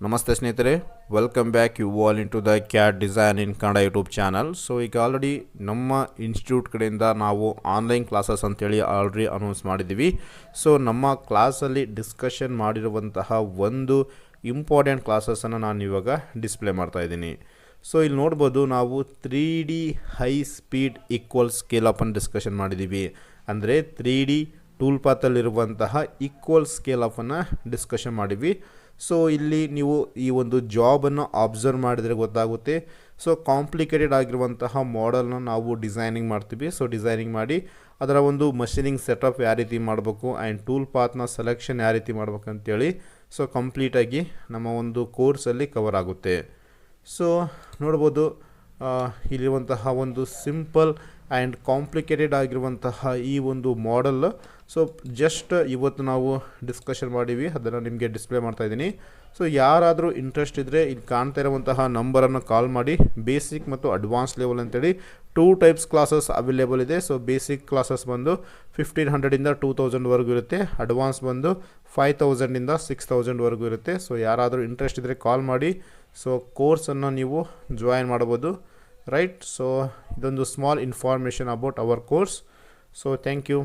ನಮಸ್ತೆ ಸ್ನೇಹಿತರೆ, welcome back you all into the CAD design in Kannada YouTube channel. So ಈಗ already ನಮ್ಮ institute ಕಡೆಯಿಂದ ನಾವು ಆನ್ಲೈನ್ ಕ್ಲಾಸಸ್ ಅಂತೇಳಿ ಆಲ್ರೆಡಿ ಅನೌನ್ಸ್ ಮಾಡಿದ್ದೀವಿ. ಸೊ ನಮ್ಮ ಕ್ಲಾಸಲ್ಲಿ ಡಿಸ್ಕಷನ್ ಮಾಡಿರುವಂತಹ ಒಂದು ಇಂಪಾರ್ಟೆಂಟ್ ಕ್ಲಾಸಸನ್ನು ನಾನು ಇವಾಗ ಡಿಸ್ಪ್ಲೇ ಮಾಡ್ತಾಯಿದ್ದೀನಿ. ಸೊ ಇಲ್ಲಿ ನೋಡ್ಬೋದು, ನಾವು 3D high speed equal scale up ಅನ್ನು ಡಿಸ್ಕಷನ್ ಮಾಡಿದ್ದೀವಿ. ಅಂದರೆ 3D ಟೂಲ್ ಪಾತಲ್ಲಿರುವಂತಹ ಈಕ್ವಲ್ ಸ್ಕೇಲ್ ಅಪ್ಪನ್ನು ಡಿಸ್ಕಷನ್ ಮಾಡಿದ್ವಿ. ಸೊ ಇಲ್ಲಿ ನೀವು ಈ ಒಂದು ಜಾಬನ್ನು ಅಬ್ಸರ್ವ್ ಮಾಡಿದರೆ ಗೊತ್ತಾಗುತ್ತೆ. ಸೊ ಕಾಂಪ್ಲಿಕೇಟೆಡ್ ಆಗಿರುವಂತಹ ಮಾಡೆಲ್ನ ನಾವು ಡಿಸೈನಿಂಗ್ ಮಾಡ್ತೀವಿ. ಸೊ ಡಿಸೈನಿಂಗ್ ಮಾಡಿ ಅದರ ಒಂದು ಮಷೀನಿಂಗ್ ಸೆಟಪ್ ಯಾವ ರೀತಿ ಮಾಡಬೇಕು ಆ್ಯಂಡ್ ಟೂಲ್ ಪಾತ್ನ ಸೆಲೆಕ್ಷನ್ ಯಾವ ರೀತಿ ಮಾಡಬೇಕು ಅಂತೇಳಿ ಸೊ ಕಂಪ್ಲೀಟಾಗಿ ನಮ್ಮ ಒಂದು ಕೋರ್ಸಲ್ಲಿ ಕವರ್ ಆಗುತ್ತೆ. ಸೊ ನೋಡ್ಬೋದು, ಇಲ್ಲಿರುವಂತಹ ಒಂದು ಸಿಂಪಲ್ ಆ್ಯಂಡ್ ಕಾಂಪ್ಲಿಕೇಟೆಡ್ ಆಗಿರುವಂತಹ ಈ ಒಂದು ಮಾಡೆಲ್ ಸೊ ಜಸ್ಟ್ ಇವತ್ತು ನಾವು ಡಿಸ್ಕಷನ್ ಮಾಡೀವಿ, ಅದನ್ನು ನಿಮಗೆ ಡಿಸ್ಪ್ಲೇ ಮಾಡ್ತಾಯಿದ್ದೀನಿ. ಸೊ ಯಾರಾದರೂ ಇಂಟ್ರೆಸ್ಟ್ ಇದ್ದರೆ ಇಲ್ಲಿ ಕಾಣ್ತಾ ಇರುವಂತಹ ನಂಬರನ್ನು ಕಾಲ್ ಮಾಡಿ. ಬೇಸಿಕ್ ಮತ್ತು ಅಡ್ವಾನ್ಸ್ ಲೆವೆಲ್ ಅಂತೇಳಿ 2 ಟೈಪ್ಸ್ ಕ್ಲಾಸಸ್ ಅವೈಲೇಬಲ್ ಇದೆ. ಸೊ ಬೇಸಿಕ್ ಕ್ಲಾಸಸ್ ಬಂದು 1500ಇಂದ 2000ವರೆಗೂ ಇರುತ್ತೆ. ಅಡ್ವಾನ್ಸ್ ಬಂದು 5000ಇಂದ 6000ವರೆಗೂ ಇರುತ್ತೆ. ಸೊ ಯಾರಾದರೂ ಇಂಟ್ರೆಸ್ಟ್ ಇದ್ದರೆ ಕಾಲ್ ಮಾಡಿ. ಸೊ ಕೋರ್ಸನ್ನು ನೀವು ಜಾಯಿನ್ ಮಾಡ್ಬೋದು, ರೈಟ್. ಸೊ ಇದೊಂದು small information about our course. So thank you.